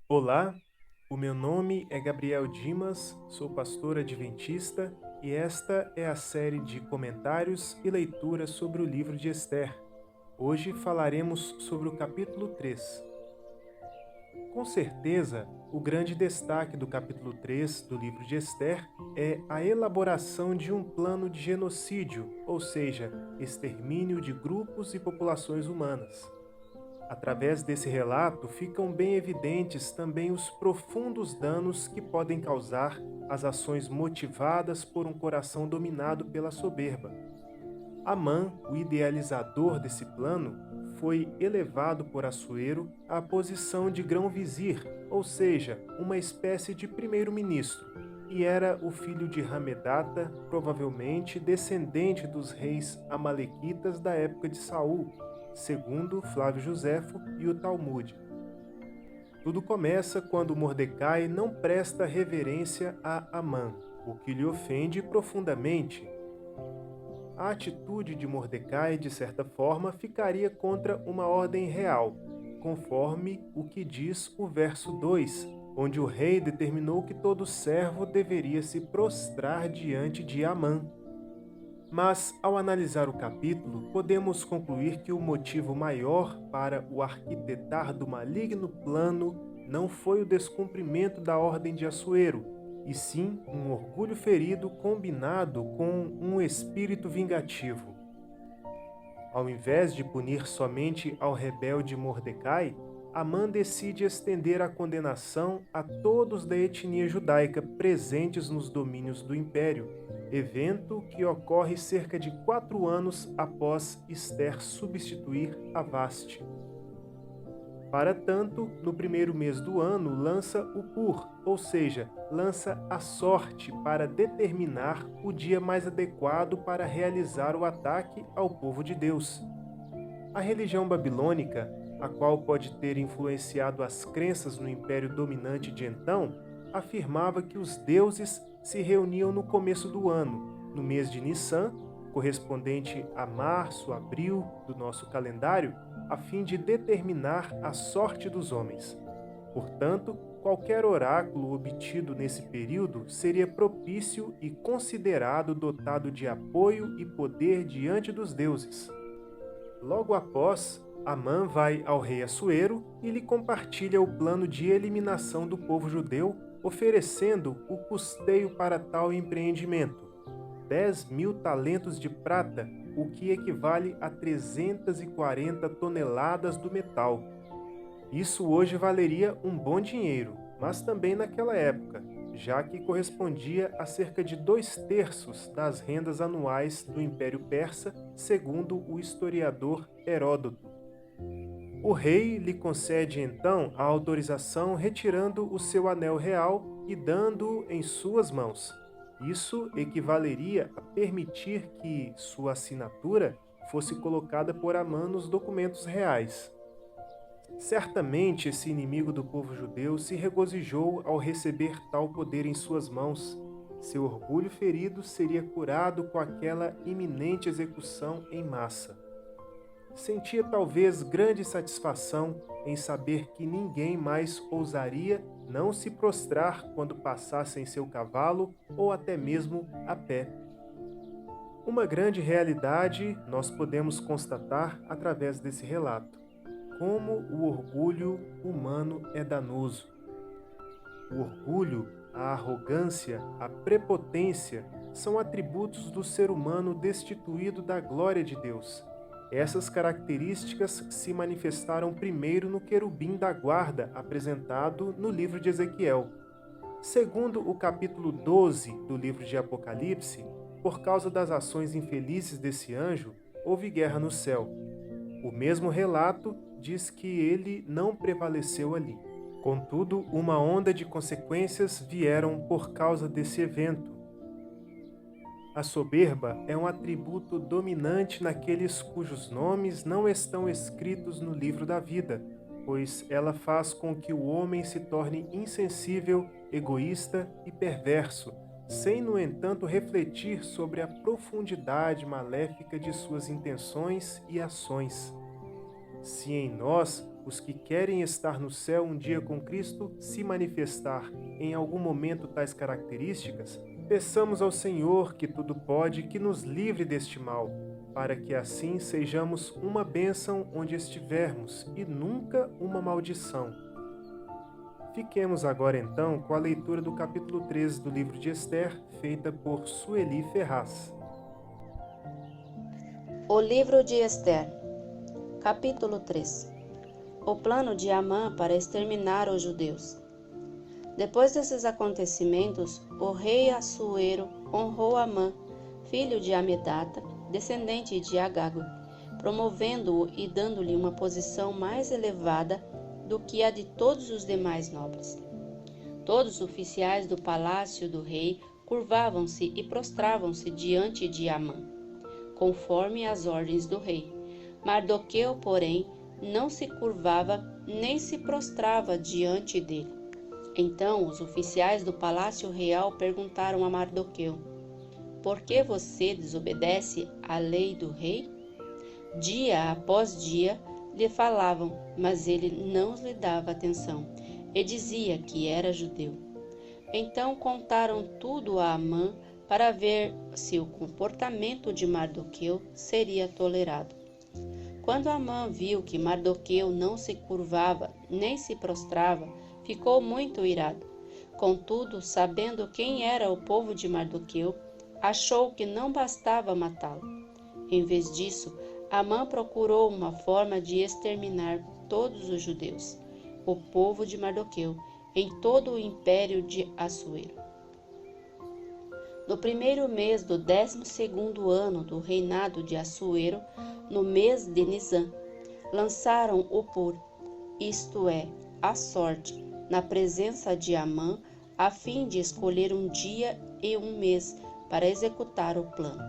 Olá, o meu nome é Gabriel Dimas, sou pastor adventista e esta é a série de comentários e leituras sobre o livro de Esther. Hoje falaremos sobre o capítulo 3. Com certeza, o grande destaque do capítulo 3 do livro de Esther é a elaboração de um plano de genocídio, ou seja, extermínio de grupos e populações humanas. Através desse relato, ficam bem evidentes também os profundos danos que podem causar as ações motivadas por um coração dominado pela soberba. Amã, o idealizador desse plano, foi elevado por Assuero à posição de grão-vizir, ou seja, uma espécie de primeiro-ministro, e era o filho de Hamedata, provavelmente descendente dos reis amalequitas da época de Saul, segundo Flávio Joséfo e o Talmude. Tudo começa quando Mordecai não presta reverência a Amã, o que lhe ofende profundamente. A atitude de Mordecai, de certa forma, ficaria contra uma ordem real, conforme o que diz o verso 2, onde o rei determinou que todo servo deveria se prostrar diante de Amã. Mas, ao analisar o capítulo, podemos concluir que o motivo maior para o arquitetar do maligno plano não foi o descumprimento da ordem de Assuero, e sim um orgulho ferido combinado com um espírito vingativo. Ao invés de punir somente ao rebelde Mordecai, Amã decide estender a condenação a todos da etnia judaica presentes nos domínios do império, evento que ocorre cerca de 4 anos após Esther substituir a Vaste. Para tanto, no primeiro mês do ano, lança o Pur, ou seja, lança a sorte para determinar o dia mais adequado para realizar o ataque ao povo de Deus. A religião babilônica, a qual pode ter influenciado as crenças no império dominante de então, afirmava que os deuses se reuniam no começo do ano, no mês de Nissan, correspondente a março, abril do nosso calendário, a fim de determinar a sorte dos homens. Portanto, qualquer oráculo obtido nesse período seria propício e considerado dotado de apoio e poder diante dos deuses. Logo após, Amã vai ao rei Assuero e lhe compartilha o plano de eliminação do povo judeu, oferecendo o custeio para tal empreendimento: 10.000 talentos de prata, o que equivale a 340 toneladas do metal. Isso hoje valeria um bom dinheiro, mas também naquela época, já que correspondia a cerca de 2/3 das rendas anuais do Império Persa, segundo o historiador Heródoto. O rei lhe concede então a autorização, retirando o seu anel real e dando-o em suas mãos. Isso equivaleria a permitir que sua assinatura fosse colocada por Amã nos documentos reais. Certamente esse inimigo do povo judeu se regozijou ao receber tal poder em suas mãos. Seu orgulho ferido seria curado com aquela iminente execução em massa. Sentia talvez grande satisfação em saber que ninguém mais ousaria não se prostrar quando passasse em seu cavalo ou até mesmo a pé. Uma grande realidade nós podemos constatar através desse relato: como o orgulho humano é danoso. O orgulho, a arrogância, a prepotência são atributos do ser humano destituído da glória de Deus. Essas características se manifestaram primeiro no querubim da guarda apresentado no livro de Ezequiel. Segundo o capítulo 12 do livro de Apocalipse, por causa das ações infelizes desse anjo, houve guerra no céu. O mesmo relato diz que ele não prevaleceu ali. Contudo, uma onda de consequências vieram por causa desse evento. A soberba é um atributo dominante naqueles cujos nomes não estão escritos no livro da vida, pois ela faz com que o homem se torne insensível, egoísta e perverso, sem, no entanto, refletir sobre a profundidade maléfica de suas intenções e ações. Se em nós, os que querem estar no céu um dia com Cristo, se manifestar em algum momento tais características, peçamos ao Senhor que tudo pode que nos livre deste mal, para que assim sejamos uma bênção onde estivermos e nunca uma maldição. Fiquemos agora então com a leitura do capítulo 13 do livro de Esther, feita por Sueli Ferraz. O livro de Esther, capítulo 3. O plano de Amã para exterminar os judeus. Depois desses acontecimentos, o rei Assuero honrou Amã, filho de Amedata, descendente de Agag, promovendo-o e dando-lhe uma posição mais elevada do que a de todos os demais nobres. Todos os oficiais do palácio do rei curvavam-se e prostravam-se diante de Amã, conforme as ordens do rei. Mardoqueu, porém, não se curvava nem se prostrava diante dele. Então os oficiais do palácio real perguntaram a Mardoqueu: por que você desobedece à lei do rei? Dia após dia lhe falavam, mas ele não lhe dava atenção e dizia que era judeu. Então contaram tudo a Amã para ver se o comportamento de Mardoqueu seria tolerado. Quando Amã viu que Mardoqueu não se curvava nem se prostrava, ficou muito irado. Contudo, sabendo quem era o povo de Mardoqueu, achou que não bastava matá-lo. Em vez disso, Amã procurou uma forma de exterminar todos os judeus, o povo de Mardoqueu, em todo o império de Assuero. No primeiro mês do 12º ano do reinado de Assuero, no mês de Nisã, lançaram o pur, isto é, a sorte, na presença de Amã, a fim de escolher um dia e um mês para executar o plano.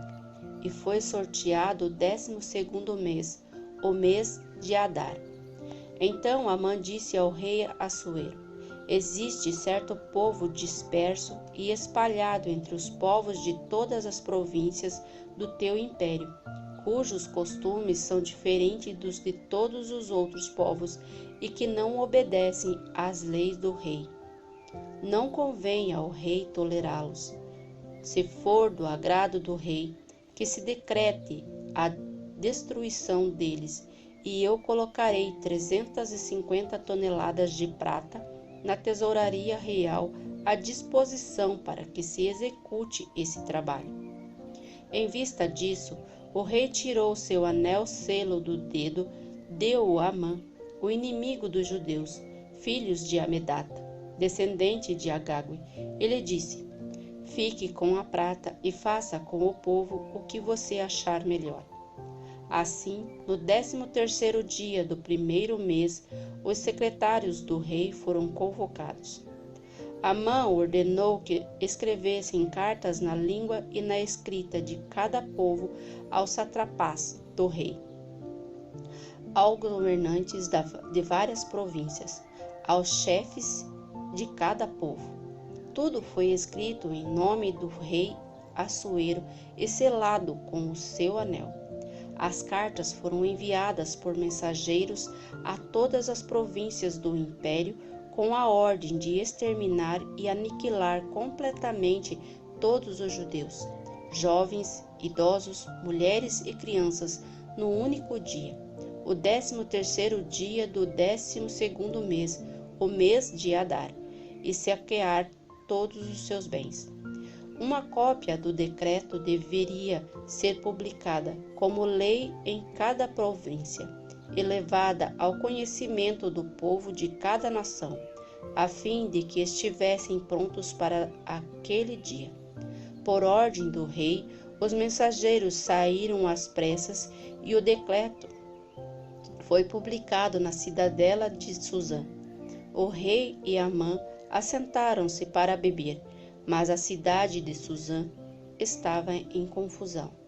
E foi sorteado o 12º mês, o mês de Adar. Então Amã disse ao rei Assuero: existe certo povo disperso e espalhado entre os povos de todas as províncias do teu império, cujos costumes são diferentes dos de todos os outros povos e que não obedecem às leis do rei. Não convém ao rei tolerá-los. Se for do agrado do rei, que se decrete a destruição deles, e eu colocarei 350 toneladas de prata na tesouraria real à disposição para que se execute esse trabalho. Em vista disso, o rei tirou seu anel-selo do dedo, deu-o a Amã, o inimigo dos judeus, filhos de Amedata, descendente de Agag, e lhe disse: fique com a prata e faça com o povo o que você achar melhor. Assim, no 13º dia do primeiro mês, os secretários do rei foram convocados. Amã ordenou que escrevessem cartas na língua e na escrita de cada povo aos satrapas do rei, aos governantes de várias províncias, aos chefes de cada povo. Tudo foi escrito em nome do rei Assuero e selado com o seu anel. As cartas foram enviadas por mensageiros a todas as províncias do império com a ordem de exterminar e aniquilar completamente todos os judeus, jovens, idosos, mulheres e crianças, no único dia, o 13º dia do 12º mês, o mês de Adar, e saquear todos os seus bens. Uma cópia do decreto deveria ser publicada como lei em cada província e levada ao conhecimento do povo de cada nação, a fim de que estivessem prontos para aquele dia. Por ordem do rei, os mensageiros saíram às pressas e o decreto foi publicado na cidadela de Suzã. O rei e Amã assentaram-se para beber, mas a cidade de Suzã estava em confusão.